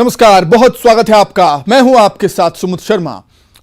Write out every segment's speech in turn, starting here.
नमस्कार, बहुत स्वागत है आपका। मैं हूं आपके साथ सुमित शर्मा।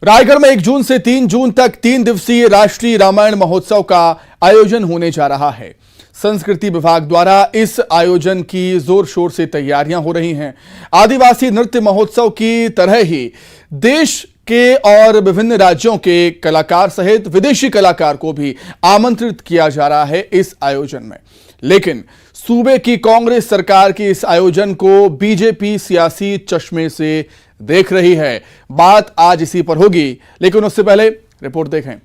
रायगढ़ में 1 जून से 3 जून तक 3 दिवसीय राष्ट्रीय रामायण महोत्सव का आयोजन होने जा रहा है। संस्कृति विभाग द्वारा इस आयोजन की जोर शोर से तैयारियां हो रही हैं। आदिवासी नृत्य महोत्सव की तरह ही देश के और विभिन्न राज्यों के कलाकार सहित विदेशी कलाकार को भी आमंत्रित किया जा रहा है इस आयोजन में। लेकिन सूबे की कांग्रेस सरकार की इस आयोजन को बीजेपी सियासी चश्मे से देख रही है। बात आज इसी पर होगी, लेकिन उससे पहले रिपोर्ट देखें।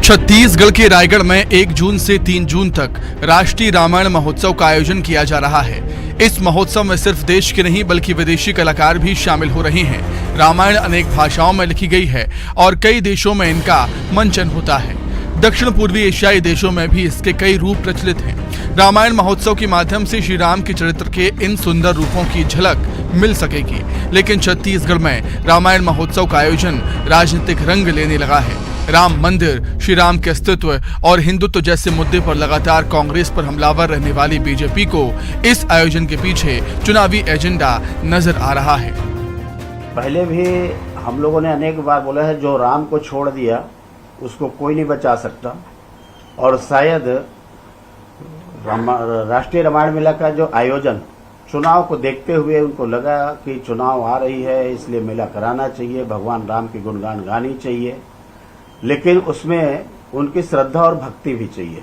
छत्तीसगढ़ के रायगढ़ में 1 जून से 3 जून तक राष्ट्रीय रामायण महोत्सव का आयोजन किया जा रहा है। इस महोत्सव में सिर्फ देश के नहीं बल्कि विदेशी कलाकार भी शामिल हो रहे हैं। रामायण अनेक भाषाओं में लिखी गई है और कई देशों में इनका मंचन होता है। दक्षिण पूर्वी एशियाई देशों में भी इसके कई रूप प्रचलित हैं। रामायण महोत्सव के माध्यम से श्री राम के चरित्र के इन सुंदर रूपों की झलक मिल सकेगी। लेकिन छत्तीसगढ़ में रामायण महोत्सव का आयोजन राजनीतिक रंग लेने लगा है। राम मंदिर, श्री राम के अस्तित्व और हिंदुत्व जैसे मुद्दे पर लगातार कांग्रेस पर हमलावर रहने वाली बीजेपी को इस आयोजन के पीछे चुनावी एजेंडा नजर आ रहा है। पहले भी हम लोगों ने अनेक बार बोला है, जो राम को छोड़ दिया उसको कोई नहीं बचा सकता। और शायद राष्ट्रीय रामायण मेला का जो आयोजन चुनाव को देखते हुए उनको लगा कि चुनाव आ रही है, इसलिए मेला कराना चाहिए, भगवान राम की गुणगान गानी चाहिए, लेकिन उसमें उनकी श्रद्धा और भक्ति भी चाहिए।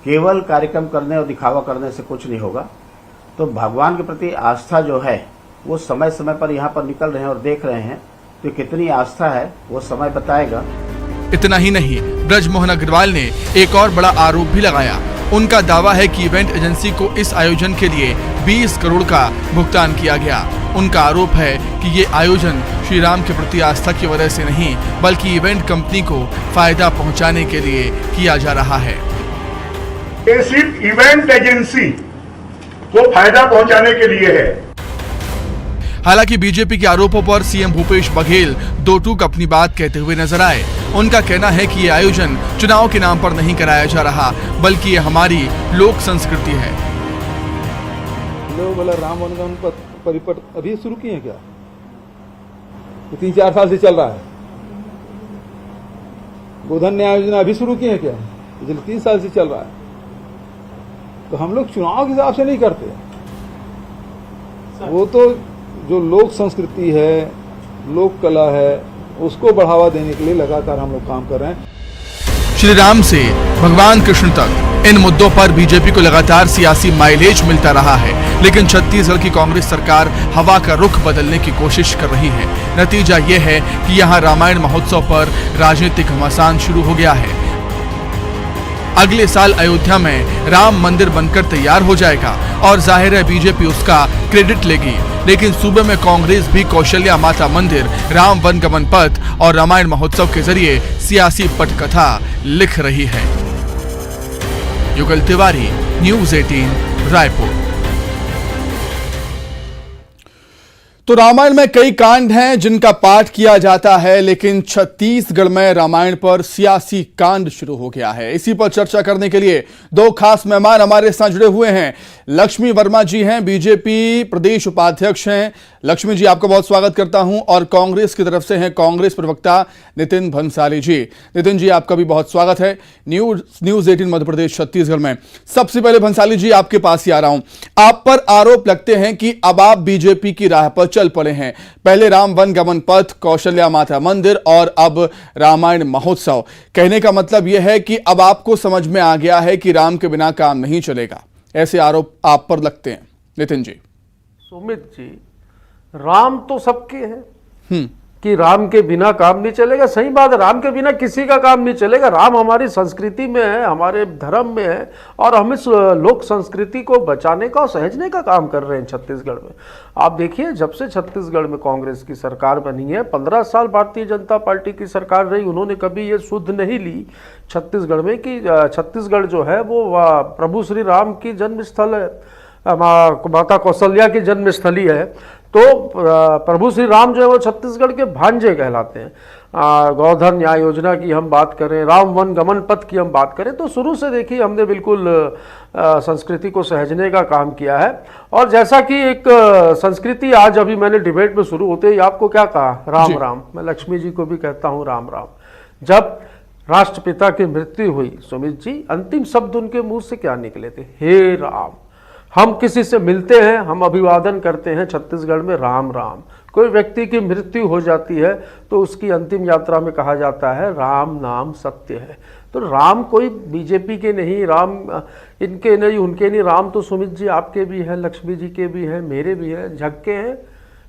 केवल कार्यक्रम करने और दिखावा करने से कुछ नहीं होगा। तो भगवान के प्रति आस्था जो है वो समय समय पर यहाँ पर निकल रहे हैं और देख रहे हैं, तो कितनी आस्था है वो समय बताएगा। इतना ही नहीं, ब्रजमोहन अग्रवाल ने एक और बड़ा आरोप भी लगाया। उनका दावा है कि इवेंट एजेंसी को इस आयोजन के लिए 20 करोड़ का भुगतान किया गया। उनका आरोप है कि ये आयोजन श्री राम के प्रति आस्था की वजह से नहीं बल्कि इवेंट कंपनी को फायदा पहुंचाने के लिए किया जा रहा है। ये सिर्फ इवेंट एजेंसी को फायदा पहुंचाने के लिए है। हालांकि बीजेपी के आरोपों पर सीएम भूपेश बघेल दो टूक अपनी बात कहते हुए नजर आए। उनका कहना है कि ये आयोजन चुनाव के नाम पर नहीं कराया जा रहा बल्कि ये हमारी लोक संस्कृति है। लोग बोला राम वनगमन पर परिपट अभी शुरू किए क्या? 3-4 साल से चल रहा है। गोधन न्याय योजना अभी शुरू किए क्या? 3 साल से चल रहा है। तो हम लोग चुनाव के हिसाब से नहीं करते। वो तो जो लोक संस्कृति है, लोक कला है, उसको बढ़ावा देने के लिए लगातार हम लोग काम कर रहे हैं। श्री राम से भगवान कृष्ण तक इन मुद्दों पर बीजेपी को लगातार सियासी माइलेज मिलता रहा है, लेकिन छत्तीसगढ़ की कांग्रेस सरकार हवा का रुख बदलने की कोशिश कर रही है। नतीजा यह है कि यहां रामायण महोत्सव पर राजनीतिक घमासान शुरू हो गया है। अगले साल अयोध्या में राम मंदिर बनकर तैयार हो जाएगा और जाहिर है बीजेपी उसका क्रेडिट लेगी। लेकिन सूबे में कांग्रेस भी कौशल्या माता मंदिर, राम वनगमन पथ और रामायण महोत्सव के जरिए सियासी पटकथा लिख रही है। युगल तिवारी, न्यूज़ 18, रायपुर। तो रामायण में कई कांड हैं जिनका पाठ किया जाता है, लेकिन छत्तीसगढ़ में रामायण पर सियासी कांड शुरू हो गया है। इसी पर चर्चा करने के लिए 2 खास मेहमान हमारे साथ जुड़े हुए हैं। लक्ष्मी वर्मा जी हैं, बीजेपी प्रदेश उपाध्यक्ष हैं। लक्ष्मी जी, आपका बहुत स्वागत करता हूं। और कांग्रेस की तरफ से हैं कांग्रेस प्रवक्ता नितिन भंसाली जी। नितिन जी, आपका भी बहुत स्वागत है न्यूज़ 18 मध्य प्रदेश छत्तीसगढ़ में। सबसे पहले भंसाली जी, आपके पास ही आ रहा हूं। आप पर आरोप लगते हैं कि अब आप बीजेपी की राह पर चल पड़े हैं। पहले राम वनगमन पथ, कौशल्या माता मंदिर और अब रामायण महोत्सव। कहने का मतलब यह है कि अब आपको समझ में आ गया है कि राम के बिना काम नहीं चलेगा। ऐसे आरोप आप पर लगते हैं। नितिन जी। सुमित जी, राम तो सबके हैं कि राम के बिना काम नहीं चलेगा। सही बात है, राम के बिना किसी का काम नहीं चलेगा। राम हमारी संस्कृति में है, हमारे धर्म में है और हम इस लोक संस्कृति को बचाने का और सहेजने का काम कर रहे हैं छत्तीसगढ़ में। आप देखिए, जब से छत्तीसगढ़ में कांग्रेस की सरकार बनी है, 15 साल भारतीय जनता पार्टी की सरकार रही, उन्होंने कभी ये सुध नहीं ली छत्तीसगढ़ में कि छत्तीसगढ़ जो है वो प्रभु श्री राम की जन्मस्थल है, माता कौशल्या की जन्मस्थली है। तो प्रभु श्री राम जो है वो छत्तीसगढ़ के भांजे कहलाते हैं। गोधन न्याय योजना की हम बात करें, राम वन गमन पथ की हम बात करें, तो शुरू से देखिए हमने बिल्कुल संस्कृति को सहेजने का काम किया है। और जैसा कि एक संस्कृति आज अभी मैंने डिबेट में शुरू होते ही आपको क्या कहा, राम राम, मैं लक्ष्मी जी को भी कहता हूँ राम राम। जब राष्ट्रपिता की मृत्यु हुई सुमित जी, अंतिम शब्द उनके मुंह से क्या निकले थे, हे राम। हम किसी से मिलते हैं, हम अभिवादन करते हैं छत्तीसगढ़ में राम राम। कोई व्यक्ति की मृत्यु हो जाती है तो उसकी अंतिम यात्रा में कहा जाता है राम नाम सत्य है। तो राम कोई बीजेपी के नहीं, राम इनके नहीं उनके नहीं, राम तो सुमित जी आपके भी हैं, लक्ष्मी जी के भी हैं, मेरे भी हैं, जग के हैं।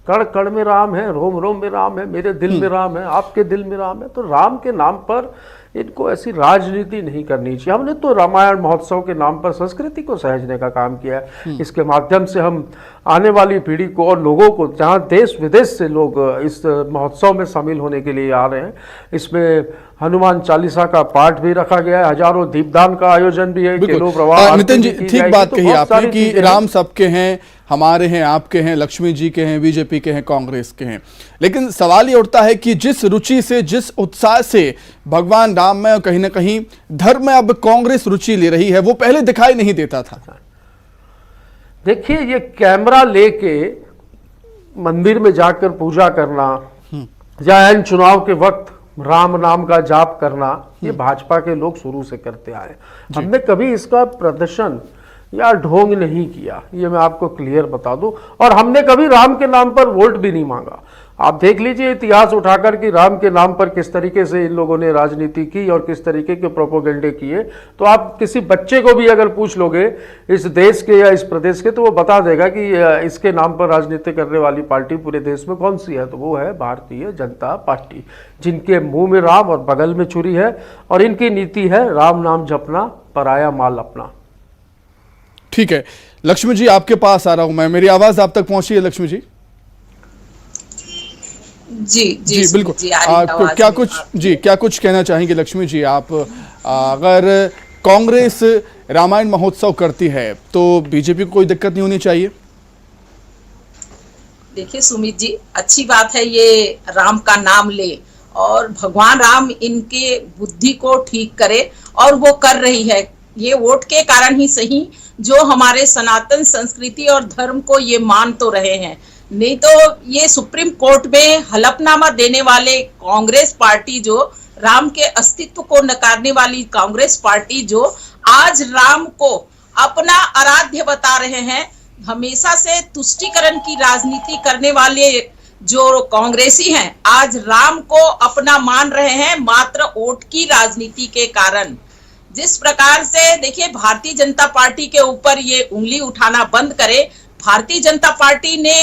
कण कण में राम है, रोम रोम में राम है, मेरे दिल में राम है, आपके दिल में राम है। तो राम के नाम पर इनको ऐसी राजनीति नहीं करनी चाहिए। हमने तो रामायण महोत्सव के नाम पर संस्कृति को सहेजने का काम किया है। इसके माध्यम से हम आने वाली पीढ़ी को और लोगों को, जहाँ देश विदेश से लोग इस महोत्सव में शामिल होने के लिए आ रहे हैं, इसमें हनुमान चालीसा का पाठ भी रखा गया है, हजारों दीपदान का आयोजन भी है। नितिन जी ठीक बात कही आपने कि राम सबके हैं, हमारे हैं, आपके हैं, लक्ष्मी जी के हैं, बीजेपी के हैं, कांग्रेस के हैं। लेकिन सवाल ये उठता है कि जिस रुचि से, जिस उत्साह से भगवान राम में और कहीं ना कहीं धर्म में अब कांग्रेस रुचि ले रही है, वो पहले दिखाई नहीं देता था। देखिए, ये कैमरा लेके मंदिर में जाकर पूजा करना या एन चुनाव के वक्त राम नाम का जाप करना, ये भाजपा के लोग शुरू से करते आए। हमने कभी इसका प्रदर्शन या ढोंग नहीं किया, ये मैं आपको क्लियर बता दूं। और हमने कभी राम के नाम पर वोट भी नहीं मांगा। आप देख लीजिए इतिहास उठाकर कि राम के नाम पर किस तरीके से इन लोगों ने राजनीति की और किस तरीके के प्रोपोगंडे किए। तो आप किसी बच्चे को भी अगर पूछ लोगे इस देश के या इस प्रदेश के, तो वो बता देगा कि इसके नाम पर राजनीति करने वाली पार्टी पूरे देश में कौन सी है। तो वो है भारतीय जनता पार्टी, जिनके मुंह में राम और बगल में छुरी है, और इनकी नीति है राम नाम जपना, पराया माल अपना। ठीक है, लक्ष्मी जी आपके पास आ रहा हूं मैं, मेरी आवाज आप तक पहुंची है लक्ष्मी जी? जी बिल्कुल। क्या कुछ कहना चाहेंगे लक्ष्मी जी आप? अगर कांग्रेस रामायण महोत्सव करती है तो बीजेपी को कोई दिक्कत नहीं होनी चाहिए? देखिए सुमित जी, अच्छी बात है ये राम का नाम ले और भगवान राम इनके बुद्धि को ठीक करे, और वो कर रही है। ये वोट के कारण ही सही जो हमारे सनातन संस्कृति और धर्म को ये मान तो रहे हैं, नहीं तो ये सुप्रीम कोर्ट में हलफनामा देने वाले कांग्रेस पार्टी, जो राम के अस्तित्व को नकारने वाली कांग्रेस पार्टी, जो आज राम को अपना आराध्य बता रहे हैं, हमेशा से तुष्टीकरण की राजनीति करने वाले जो कांग्रेसी हैं, आज राम को अपना मान रहे हैं मात्र वोट की राजनीति के कारण। जिस प्रकार से देखिए भारतीय जनता पार्टी के ऊपर ये उंगली उठाना बंद करे। भारतीय जनता पार्टी ने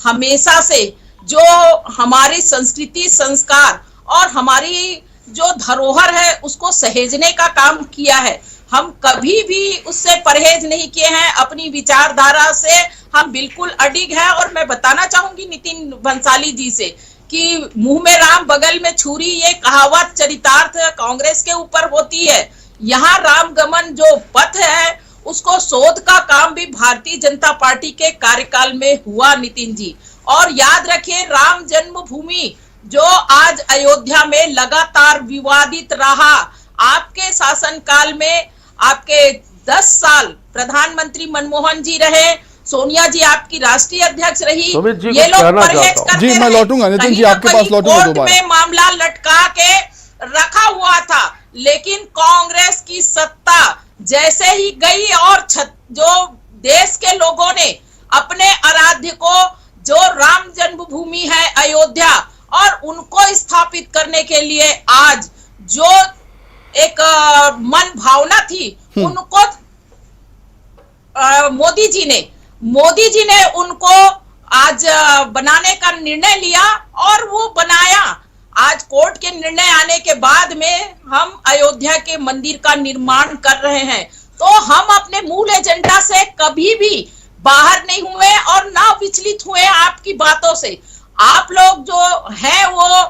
हमेशा से जो हमारी संस्कृति, संस्कार और हमारी जो धरोहर है उसको सहेजने का काम किया है। हम कभी भी उससे परहेज नहीं किए हैं। अपनी विचारधारा से हम बिल्कुल अडिग हैं। और मैं बताना चाहूंगी नितिन भंसाली जी से कि मुंह में राम बगल में छुरी, ये कहावत चरितार्थ कांग्रेस के ऊपर होती है। यहाँ राम गमन जो पथ है उसको शोध का काम भी भारतीय जनता पार्टी के कार्यकाल में हुआ नितिन जी। और याद रखिए, राम जन्मभूमि जो आज अयोध्या में लगातार विवादित रहा, आपके शासनकाल में आपके 10 साल प्रधानमंत्री मनमोहन जी रहे, सोनिया जी आपकी राष्ट्रीय अध्यक्ष रही, ये लोग परहेज करते जी, मैं लौटूंगा नितिन जी आपके पास लौटूंगा दोबारा। में मामला लटका के रखा हुआ था, लेकिन कांग्रेस की सत्ता जैसे ही गई और जो देश के लोगों ने अपने आराध्य को, जो राम जन्मभूमि है अयोध्या, और उनको स्थापित करने के लिए आज जो एक मन भावना थी, उनको मोदी जी ने उनको आज बनाने का निर्णय लिया और वो बनाया। आज कोर्ट के निर्णय आने के बाद में हम अयोध्या के मंदिर का निर्माण कर रहे हैं। तो हम अपने मूल एजेंडा से कभी भी बाहर नहीं हुए और ना विचलित हुए आपकी बातों से। आप लोग जो है वो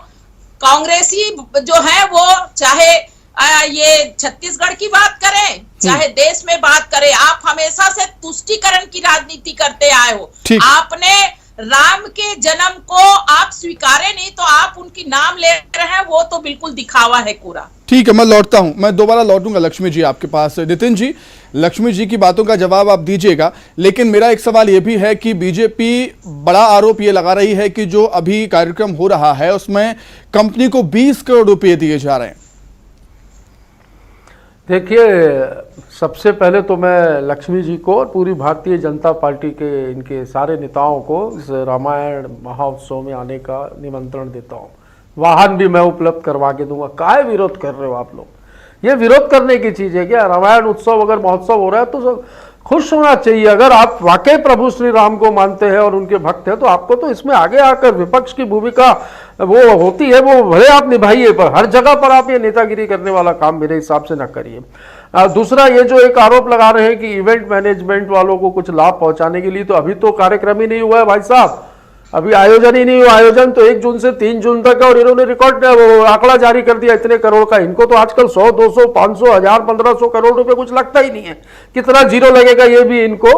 कांग्रेसी जो है वो चाहे ये छत्तीसगढ़ की बात करें चाहे देश में बात करें, आप हमेशा से तुष्टीकरण की राजनीति करते आए हो। आपने राम के जन्म को आप स्वीकारे नहीं तो आप उनकी नाम ले रहे हैं, वो तो बिल्कुल दिखावा है पूरा। ठीक है, मैं लौटता हूं, मैं दोबारा लौटूंगा लक्ष्मी जी आपके पास। नितिन जी, लक्ष्मी जी की बातों का जवाब आप दीजिएगा, लेकिन मेरा एक सवाल यह भी है कि बीजेपी बड़ा आरोप ये लगा रही है कि जो अभी कार्यक्रम हो रहा है उसमें कंपनी को 20 करोड़ रुपए दिए जा रहे हैं। देखिए, सबसे पहले तो मैं लक्ष्मी जी को और पूरी भारतीय जनता पार्टी के इनके सारे नेताओं को इस रामायण महोत्सव में आने का निमंत्रण देता हूँ। वाहन भी मैं उपलब्ध करवा के दूंगा। काहे विरोध कर रहे हो आप लोग? ये विरोध करने की चीज है क्या? रामायण उत्सव अगर महोत्सव हो रहा है तो सब खुश होना चाहिए। अगर आप वाकई प्रभु श्री राम को मानते हैं और उनके भक्त हैं तो आपको तो इसमें आगे आकर विपक्ष की भूमिका वो होती है, वो भले आप निभाइए, पर हर जगह पर आप ये नेतागिरी करने वाला काम मेरे हिसाब से ना करिए। दूसरा, ये जो एक आरोप लगा रहे हैं कि इवेंट मैनेजमेंट वालों को कुछ लाभ पहुंचाने के लिए, तो अभी तो कार्यक्रम ही नहीं हुआ है भाई साहब, अभी आयोजन ही नहीं हुआ। आयोजन तो 1 जून से 3 जून तक है और इन्होंने रिकॉर्ड आंकड़ा जारी कर दिया इतने करोड़ का। इनको तो आजकल 100, 200, 500, 1000, 1500 करोड़ रुपए कुछ लगता ही नहीं है। कितना जीरो लगेगा ये भी इनको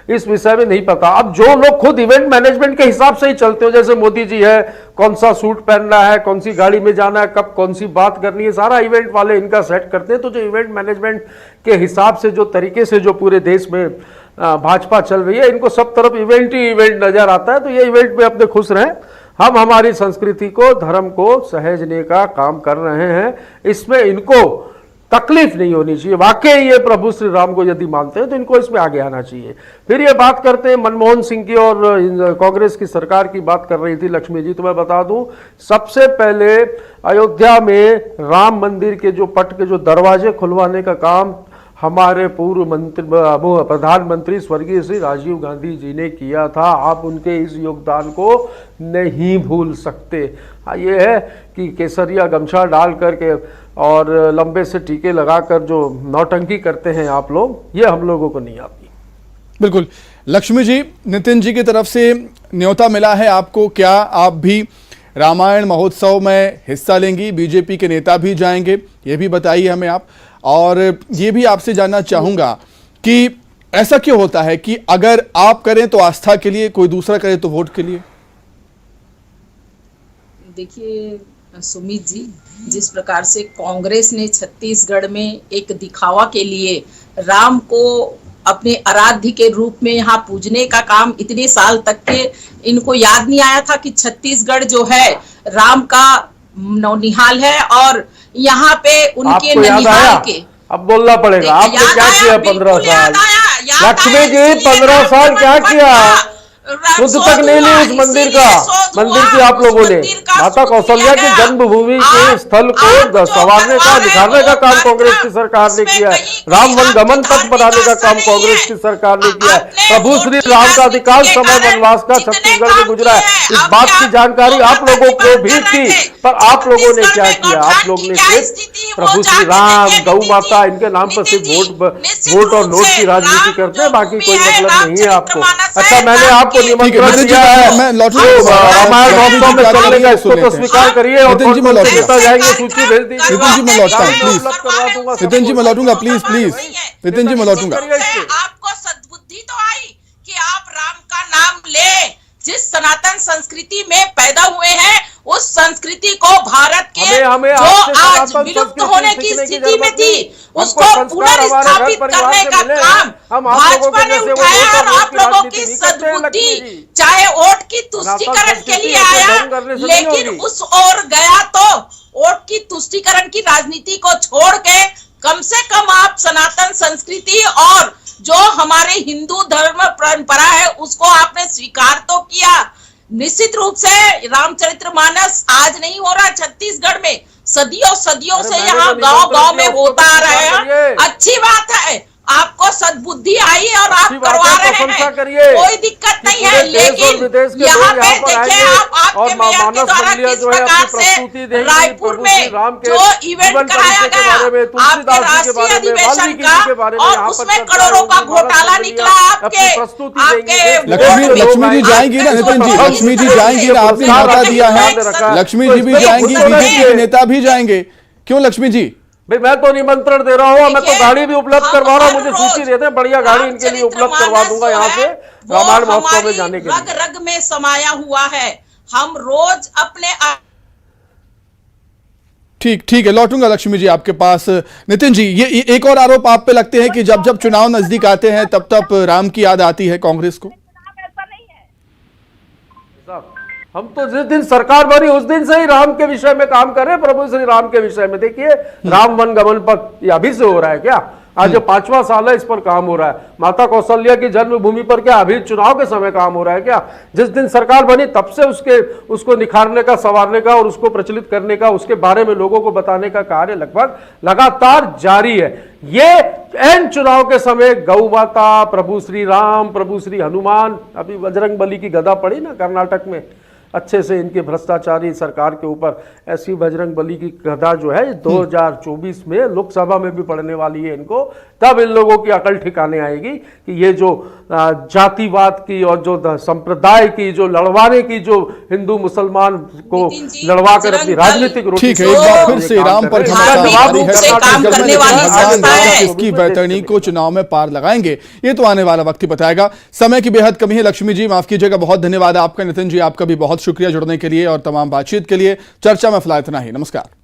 इस विषय में नहीं पता। अब जो लोग खुद इवेंट मैनेजमेंट के हिसाब से ही चलते हो, जैसे मोदी जी है, कौन सा सूट पहनना है, कौन सी गाड़ी में जाना है, कब कौन सी बात करनी है, सारा इवेंट वाले इनका सेट करते हैं। तो जो इवेंट मैनेजमेंट के हिसाब से जो तरीके से जो पूरे देश में भाजपा चल रही है, इनको सब तरफ इवेंट ही इवेंट नजर आता है। तो ये इवेंट में अपने खुश रहें। हम हमारी संस्कृति को, धर्म को सहेजने का काम कर रहे हैं, इसमें इनको तकलीफ नहीं होनी चाहिए। वाकई ये प्रभु श्री राम को यदि मानते हैं तो इनको इसमें आगे आना चाहिए। फिर ये बात करते हैं मनमोहन सिंह की और कांग्रेस की सरकार की बात कर रही थी लक्ष्मी जी। तो मैं बता दूं, सबसे पहले अयोध्या में राम मंदिर के जो पट के जो दरवाजे खुलवाने का काम हमारे पूर्व प्रधानमंत्री स्वर्गीय श्री राजीव गांधी जी ने किया था। आप उनके इस योगदान को नहीं भूल सकते। ये है कि केसरिया गमछा डाल करके और लंबे से टीके लगाकर जो नौटंकी करते हैं आप लोग, ये हम लोगों को नहीं आती। बिल्कुल। लक्ष्मी जी, नितिन जी की तरफ से न्योता मिला है आपको, क्या आप भी रामायण महोत्सव में हिस्सा लेंगी? बीजेपी के नेता भी जाएंगे, ये भी बताइए हमें आप। और ये भी आपसे जानना चाहूंगा कि ऐसा क्यों होता है कि अगर आप करें तो आस्था के लिए, कोई दूसरा करे तो वोट के लिए? देखिए सुमित जी, जिस प्रकार से कांग्रेस ने छत्तीसगढ़ में एक दिखावा के लिए राम को अपने आराध्य के रूप में यहाँ पूजने का काम इतने साल तक के इनको याद नहीं आया था कि छत्तीसगढ़ जो है राम का नौनिहाल है और यहाँ पे उनके ननिहाल के। अब बोलना पड़ेगा, आपने क्या किया 15 साल? लक्ष्मी जी 15 साल क्या किया? शुद्ध तक नहीं ली उस मंदिर का, मंदिर की आप लोगों ने। माता कौशल्या की जन्मभूमि के स्थल को संवारने का, निखारने का काम कांग्रेस की सरकार ने किया है। राम वन गमन पथ बनाने का काम कांग्रेस की सरकार ने किया है। प्रभु श्री राम का अधिकांश समय वनवास का छत्तीसगढ़ में गुजरा है। इस बात की जानकारी आप लोगों को भी थी, पर आप लोगों ने क्या किया? आप लोग ने सिर्फ प्रभु श्री राम, गौ माता, इनके नाम पर सिर्फ वोट और नोट की राजनीति करते हैं, बाकी कोई मतलब नहीं है आपको। अच्छा, मैंने आपको निमंत्रण दिया है, मैं रामायण महोत्सव में चलने का, इसको तो स्वीकार करिए। और नितिन जी मैं लौटूंगा, जाएंगे सूची भेज दीजिए। नितिन जी मैं लौटता हूँ प्लीज, नितिन जी मैं लौटूंगा प्लीज प्लीज, नितिन जी मैं लौटूंगा। आपको सद्बुद्धि तो आई कि आप राम का नाम ले, जिस सनातन संस्कृति में पैदा हुए हैं उस संस्कृति को भारत के जो आज विलुप्त होने की स्थिति में थी उसको पुनर्स्थापित करने का काम भाजपा ने उठाया। और आप लोगों की सद्बुद्धि चाहे वोट की तुष्टीकरण के लिए आया, लेकिन उस ओर गया तो वोट की तुष्टीकरण की राजनीति को छोड़ के कम से कम आप सनातन संस्कृति और जो हमारे हिंदू धर्म परंपरा है उसको आपने स्वीकार तो किया। निश्चित रूप से रामचरितमानस आज नहीं हो रहा छत्तीसगढ़ में, सदियों सदियों से यहाँ गांव गांव में होता आ रहा है। अच्छी बात है, आपको सद्बुद्धि आई और आप करवा रहे हैं, कोई दिक्कत नहीं है। लेकिन यहाँ पे देखिए आप आपके मेयर के द्वारा किस प्रकार से रायपुर में जो इवेंट कराया गया आपके राष्ट्रीय अधिवेशन का, और उसमें करोड़ों का घोटाला निकला। आपके लक्ष्मी जी जाएंगी ना नितिन जी, लक्ष्मी जी जाएंगी ना, आपने न्योता दिया है, लक्ष्मी जी भी जाएंगी, बीजेपी के नेता भी जाएंगे, क्यों लक्ष्मी जी? भाई मैं तो निमंत्रण दे रहा हूँ, मैं तो देखिए, गाड़ी भी उपलब्ध हम करवा रहा हूँ, हर मुझे रोज सूची देते हैं, बढ़िया गाड़ी इनके लिए उपलब्ध करवा दूंगा यहाँ से रामायण महोत्सव में जाने के लिए। रग रग में समाया हुआ है, हम रोज अपने ठीक है, लौटूंगा लक्ष्मी जी आपके पास। नितिन जी, ये एक और आरोप आप पे लगते हैं कि जब जब चुनाव नजदीक आते हैं तब तब राम की याद आती है कांग्रेस को। हम तो जिस दिन सरकार बनी उस दिन से ही राम के विषय में काम कर रहे हैं, प्रभु श्री राम के विषय में। देखिए, राम वन गमन पथ ये अभी से हो रहा है क्या? आज जो 5वां साल है इस पर काम हो रहा है। माता कौशल्या की जन्मभूमि पर क्या अभी चुनाव के समय काम हो रहा है क्या? जिस दिन सरकार बनी तब से उसको निखारने का, संवारने का और उसको प्रचलित करने का, उसके बारे में लोगों को बताने का कार्य लगभग लगातार जारी है। ये एन चुनाव के समय गौ माता, प्रभु श्री राम, प्रभु श्री हनुमान, अभी बजरंग बली की गदा पड़ी ना कर्नाटक में, अच्छे से इनके भ्रष्टाचारी सरकार के ऊपर ऐसी बजरंग बली की गदा जो है 2024 में लोकसभा में भी पड़ने वाली है इनको। तब इन लोगों की अकल ठिकाने आएगी कि ये जो जातिवाद की और जो संप्रदाय की जो लड़वाने की जो हिंदू मुसलमान को लड़वा कर अपनी राजनीतिक रोटी। ठीक है, एक बार फिर से राम पर किसकी बैतरणी को चुनाव में पार लगाएंगे ये तो आने वाला वक्त ही बताएगा। समय की बेहद कमी है लक्ष्मी जी, माफ कीजिएगा। बहुत धन्यवाद आपका। नितिन जी, आपका भी बहुत शुक्रिया जुड़ने के लिए और तमाम बातचीत के लिए। चर्चा में फिलहाल इतना ही, नमस्कार।